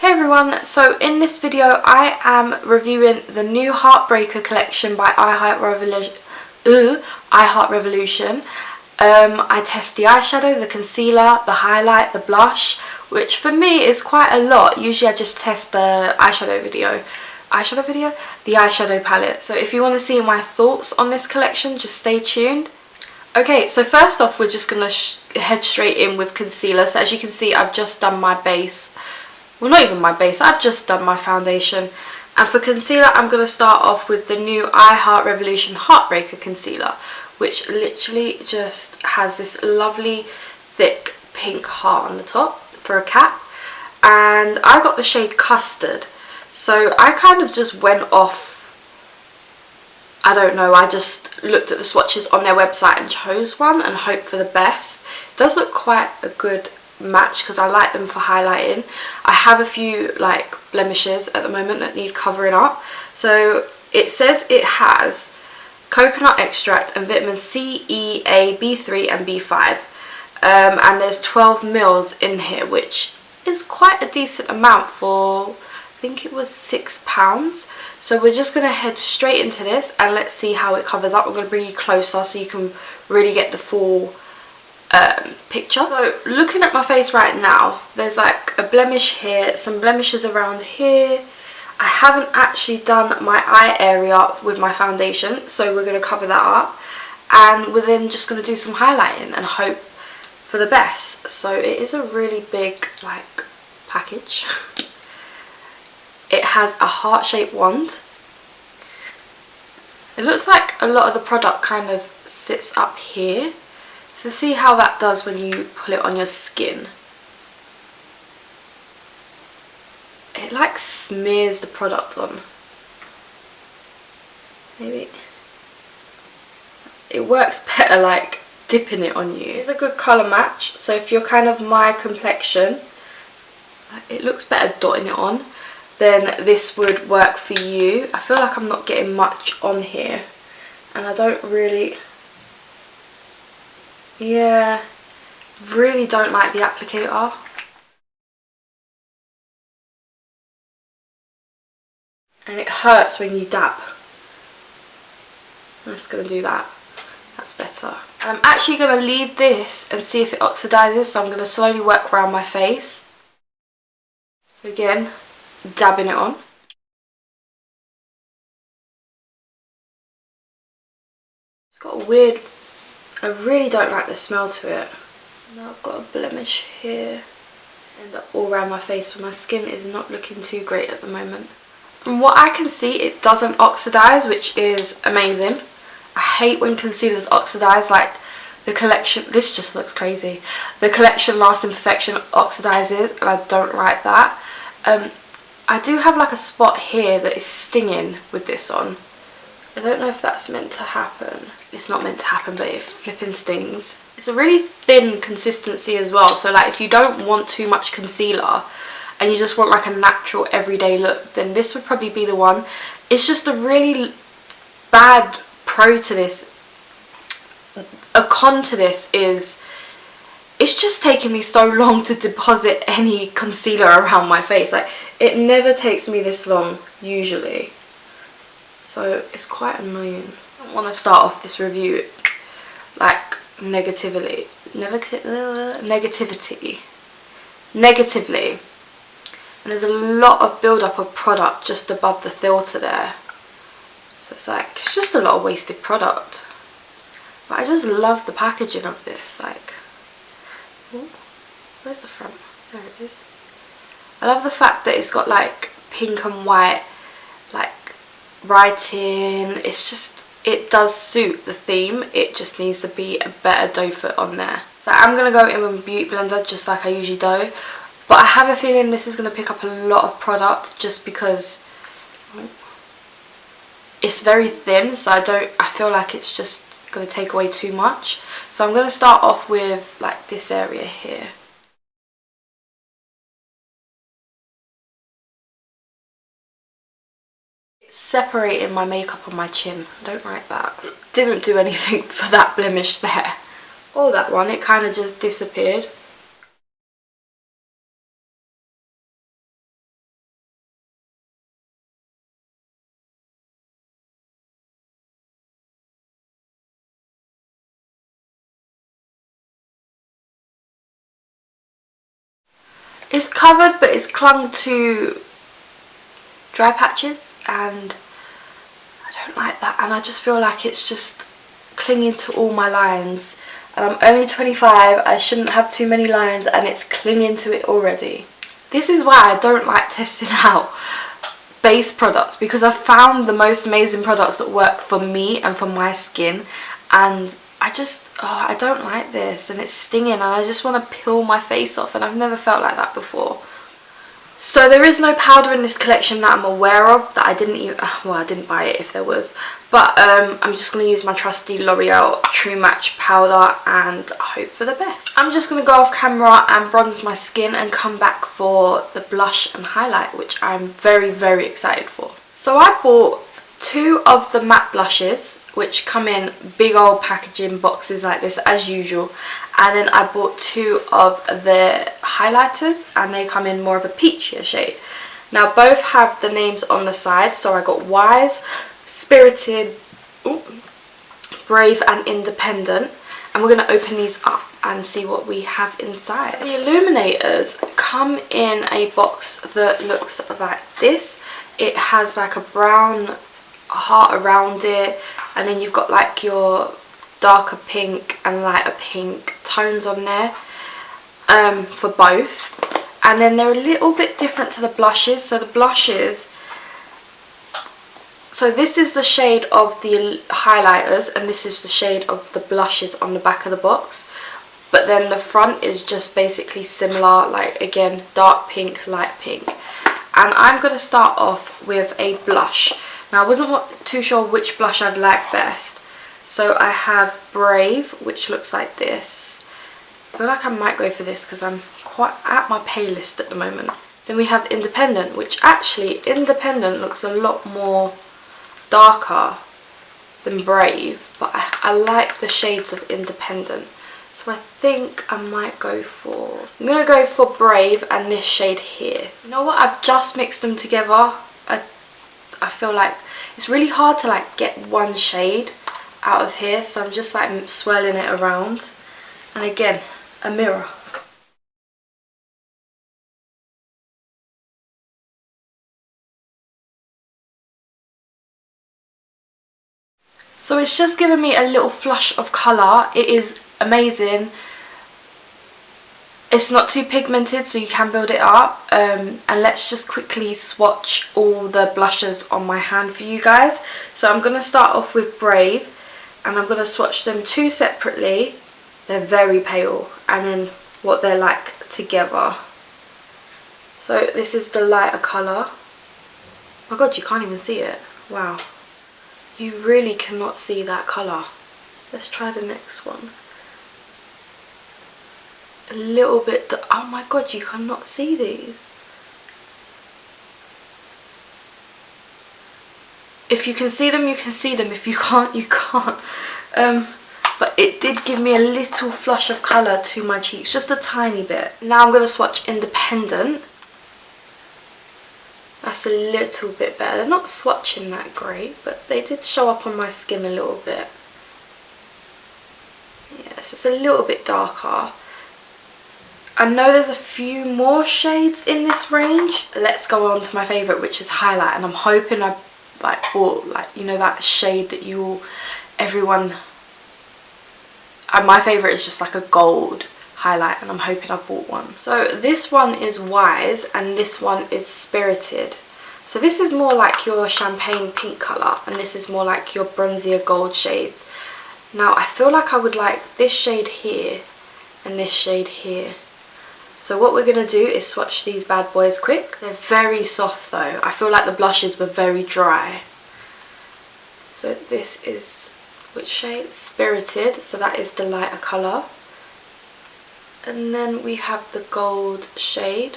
Hey everyone, so in this video I am reviewing the new Heartbreaker collection by iHeartRevolution. I test the eyeshadow, the concealer, the highlight, the blush, which for me is quite a lot. Usually I just test the the eyeshadow palette. So if you want to see my thoughts on this collection, just stay tuned. Okay, so first off we're just going to head straight in with concealer. So as you can see, I've just done my base. Well, not even my base, I've just done my foundation. And for concealer, I'm going to start off with the new iHeartRevolution Heartbreaker concealer, which literally just has this lovely thick pink heart on the top for a cap. And I got the shade Custard. So I kind of just went off, I don't know, I just looked at the swatches on their website and chose one and hoped for the best. It does look quite a good match because I like them for highlighting. I have a few like blemishes at the moment that need covering up. So it says it has coconut extract and vitamin C, E, A, B3 and B5, and there's 12 mils in here, which is quite a decent amount for, I think it was £6. So we're just going to head straight into this and let's see how it covers up. I'm going to bring you closer so you can really get the full picture. So looking at my face right now, there's like a blemish here, some blemishes around here. I haven't actually done my eye area with my foundation, so we're going to cover that up, and we're then just going to do some highlighting and hope for the best. So it is a really big like package. It has a heart-shaped wand. It looks like a lot of the product kind of sits up here. So see how that does when you pull it on your skin. It like smears the product on. Maybe it works better like dipping it on you. It's a good colour match. So if you're kind of my complexion, it looks better dotting it on, then this would work for you. I feel like I'm not getting much on here, and I don't really... Yeah, really don't like the applicator. And it hurts when you dab. I'm just going to do that. That's better. And I'm actually going to leave this and see if it oxidizes. So I'm going to slowly work around my face. Again, dabbing it on. It's got a weird... I really don't like the smell to it. Now I've got a blemish here and all around my face, so my skin is not looking too great at the moment. From what I can see, it doesn't oxidize, which is amazing. I hate when concealers oxidize, like the collection, this just looks crazy. The Collection Lasting Perfection oxidizes and I don't like that. I do have like a spot here that is stinging with this on. I don't know if that's meant to happen. It's not meant to happen, but it flipping stings. It's a really thin consistency as well, so like if you don't want too much concealer and you just want like a natural everyday look, then this would probably be the one. It's just a really bad pro to this. A con to this is it's just taking me so long to deposit any concealer around my face. Like it never takes me this long usually. So it's quite annoying. I don't want to start off this review like negatively. And there's a lot of build-up of product just above the filter there. So it's like, it's just a lot of wasted product. But I just love the packaging of this. Like, ooh, where's the front? There it is. I love the fact that it's got like pink and white like writing. It's just, it does suit the theme. It just needs to be a better doe foot on there. So I'm going to go in with a beauty blender just like I usually do, but I have a feeling this is going to pick up a lot of product just because it's very thin, so I feel like it's just going to take away too much. So I'm going to start off with like this area here. Separating my makeup on my chin. I don't like that. Didn't do anything for that blemish there. Or that one, it kind of just disappeared. It's covered, but it's clung to dry patches, and I don't like that. And I just feel like it's just clinging to all my lines. And I'm only 25, I shouldn't have too many lines, and it's clinging to it already. This is why I don't like testing out base products, because I've found the most amazing products that work for me and for my skin, and I don't like this, and it's stinging, and I just want to peel my face off, and I've never felt like that before. So there is no powder in this collection that I'm aware of, that I didn't even, well, I didn't buy it if there was, but I'm just going to use my trusty L'Oreal True Match powder and hope for the best. I'm just going to go off camera and bronze my skin and come back for the blush and highlight, which I'm very, very excited for. So I bought 2 of the matte blushes, which come in big old packaging boxes like this as usual, and then I bought 2 of the highlighters, and they come in more of a peachier shade. Now both have the names on the side, so I got Wise, Spirited, Brave and Independent, and we're going to open these up and see what we have inside. The illuminators come in a box that looks like this. It has like a brown heart around it, and then you've got like your darker pink and lighter pink tones on there for both. And then they're a little bit different to the blushes. So the blushes, so this is the shade of the highlighters, and this is the shade of the blushes on the back of the box, but then the front is just basically similar, like again dark pink, light pink. And I'm going to start off with a blush. Now I wasn't too sure which blush I'd like best, so I have Brave, which looks like this. I feel like I might go for this because I'm quite at my pay list at the moment. Then we have Independent, which actually Independent looks a lot more darker than Brave, but I like the shades of Independent, so I think I might go for, I'm gonna go for Brave and this shade here. You know what, I've just mixed them together. I feel like it's really hard to like get one shade out of here, so I'm just like swirling it around. And again, a mirror. So it's just given me a little flush of colour. It is amazing. It's not too pigmented, so you can build it up. And let's just quickly swatch all the blushes on my hand for you guys. So I'm going to start off with Brave, and I'm going to swatch them 2 separately. They're very pale, and then what they're like together. So this is the lighter colour. Oh my god, you can't even see it. Wow. You really cannot see that colour. Let's try the next one. A little bit, oh my god, you cannot see these. If you can see them, you can see them. If you can't, you can't. But it did give me a little flush of colour to my cheeks, just a tiny bit. Now I'm going to swatch Independent. That's a little bit better. They're not swatching that great, but they did show up on my skin a little bit. Yes, it's a little bit darker. I know there's a few more shades in this range. Let's go on to my favourite, which is highlight, and I'm hoping I like bought, like, you know, that shade that everyone, and my favourite is just like a gold highlight, and I'm hoping I bought one. So this one is Wise and this one is Spirited. So this is more like your champagne pink colour, and this is more like your bronzier gold shades. Now I feel like I would like this shade here and this shade here. So what we're going to do is swatch these bad boys quick. They're very soft though. I feel like the blushes were very dry. So this is, which shade? Spirited. So that is the lighter colour. And then we have the gold shade.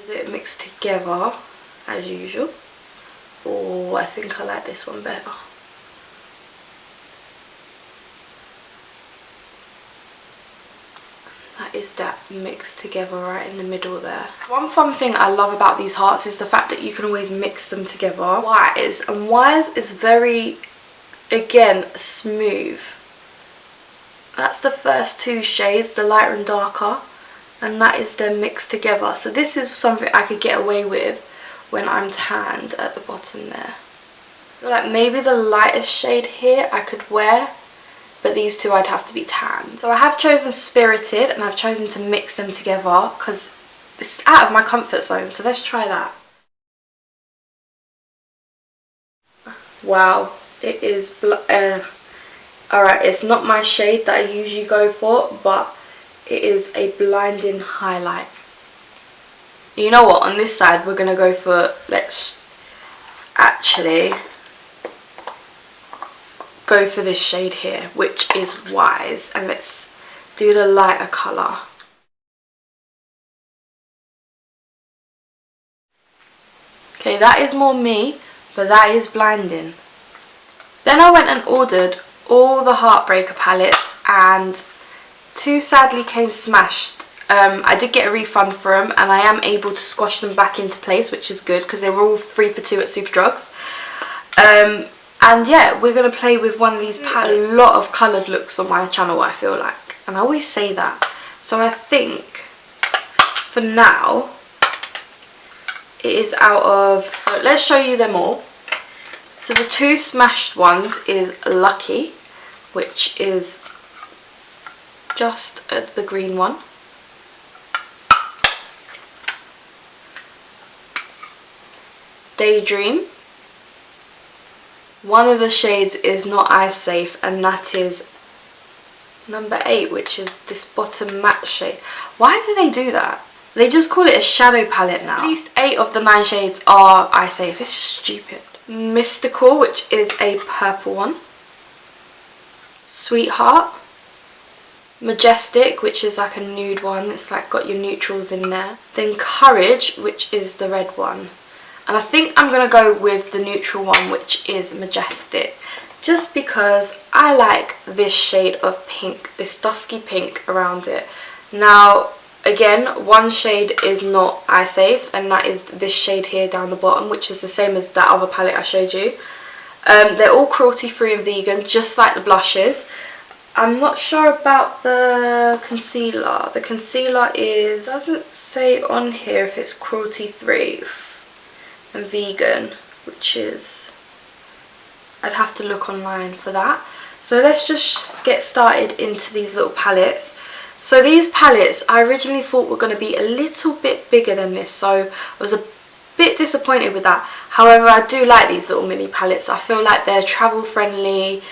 Do it mixed together as usual. Oh, I think I like this one better. That is that mixed together right in the middle there. One fun thing I love about these hearts is the fact that you can always mix them together. Wise, and Wise is very, again, smooth. That's the first two shades, the lighter and darker, and that is them mixed together. So this is something I could get away with when I'm tanned at the bottom there. I feel like maybe the lightest shade here I could wear, but these two I'd have to be tanned. So I have chosen Spirited, and I've chosen to mix them together because it's out of my comfort zone. So let's try that. Wow, it is alright, it's not my shade that I usually go for, but it is a blinding highlight. You know what, on this side we're gonna go for, let's actually go for this shade here, which is Wise, and let's do the lighter colour. Okay, that is more me, but that is blinding. Then I went and ordered all the Heartbreaker palettes, and two sadly came smashed. I did get a refund for them, and I am able to squash them back into place, which is good because they were all 3 for 2 at Superdrugs. And yeah, we're going to play with one of these palettes. A lot of coloured looks on my channel, I feel like, and I always say that. So I think for now it is out of, so let's show you them all. So the two smashed ones is Lucky, which is just the green one. Daydream. One of the shades is not eye safe, and that is number 8, which is this bottom matte shade. Why do they do that? They just call it a shadow palette now. At least 8 of the 9 shades are eye safe. It's just stupid. Mystical, which is a purple one. Sweetheart. Majestic, which is like a nude one. It's like got your neutrals in there. Then Courage, which is the red one. And I think I'm going to go with the neutral one, which is Majestic. Just because I like this shade of pink, this dusky pink around it. Now, again, one shade is not eye safe, and that is this shade here down the bottom, which is the same as that other palette I showed you. They're all cruelty free and vegan, just like the blushes. I'm not sure about the concealer. The concealer is, doesn't say on here if it's cruelty free and vegan, which is, I'd have to look online for that. So let's just get started into these little palettes. So these palettes I originally thought were going to be a little bit bigger than this, so I was a bit disappointed with that. However, I do like these little mini palettes. I feel like they're travel friendly.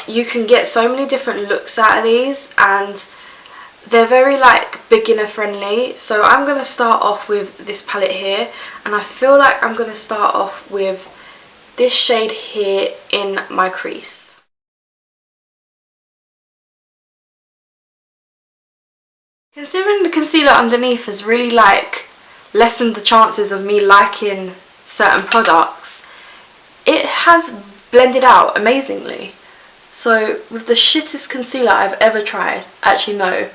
You can get so many different looks out of these, and they're very like beginner friendly. So I'm going to start off with this palette here, and I feel like I'm going to start off with this shade here in my crease. Considering the concealer underneath has really like lessened the chances of me liking certain products, it has blended out amazingly. So with the shittest concealer I've ever tried, actually no,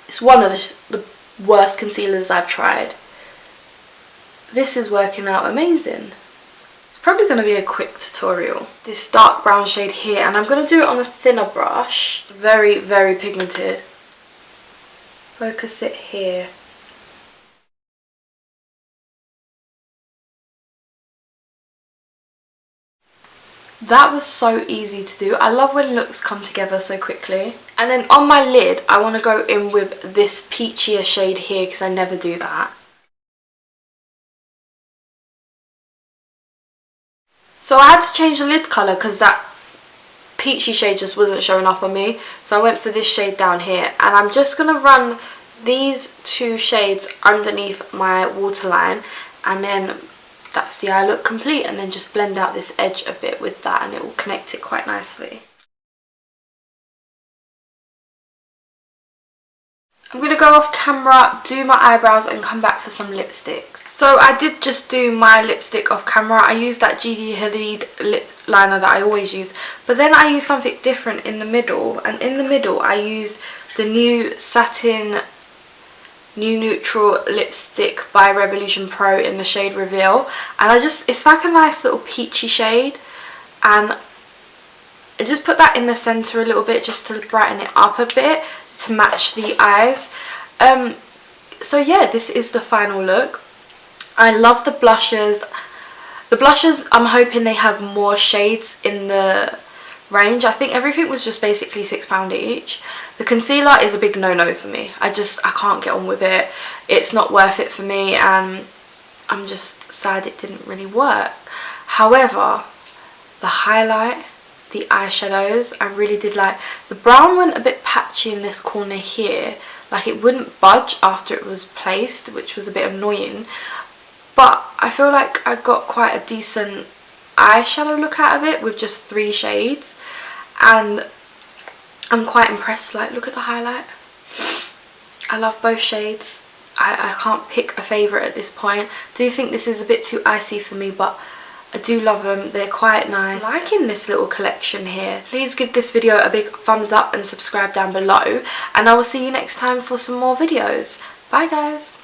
it's one of the worst concealers I've tried, this is working out amazing. It's probably going to be a quick tutorial. This dark brown shade here, and I'm going to do it on a thinner brush, very, very pigmented. Focus it here. That was so easy to do. I love when looks come together so quickly. And then on my lid, I want to go in with this peachier shade here because I never do that. So I had to change the lid colour because that peachy shade just wasn't showing up on me. So I went for this shade down here. And I'm just going to run these two shades underneath my waterline, and then that's the eye look complete, and then just blend out this edge a bit with that, and it will connect it quite nicely. I'm going to go off camera, do my eyebrows, and come back for some lipsticks. So I did just do my lipstick off camera. I used that GD Hadid lip liner that I always use, but then I used something different in the middle, and in the middle I used the new Satin New Neutral lipstick by Revolution Pro in the shade Reveal, and it's like a nice little peachy shade, and I just put that in the centre a little bit just to brighten it up a bit to match the eyes. So yeah, this is the final look. I love the blushes. The blushes, I'm hoping they have more shades in the range. I think everything was just basically £6 each. The concealer is a big no-no for me. I can't get on with it. It's not worth it for me, and I'm just sad it didn't really work. However, the highlight, the eyeshadows, I really did like. The brown went a bit patchy in this corner here, like it wouldn't budge after it was placed, which was a bit annoying. But I feel like I got quite a decent eyeshadow look out of it with just 3 shades, and I'm quite impressed. Like, look at the highlight. I love both shades. I can't pick a favourite at this point. I do think this is a bit too icy for me, but I do love them. They're quite nice. I'm liking this little collection here. Please give this video a big thumbs up and subscribe down below, and I will see you next time for some more videos. Bye guys.